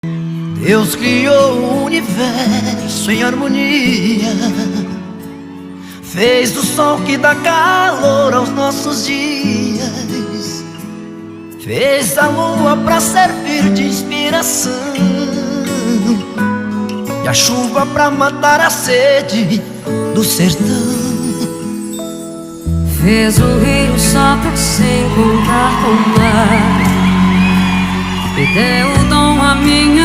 Deus criou o universo em harmonia, fez o sol que dá calor aos nossos dias, fez a lua pra servir de inspiração e a chuva pra matar a sede do sertão. Fez o rio só pra se encontrar com o mar e deu o dom a mim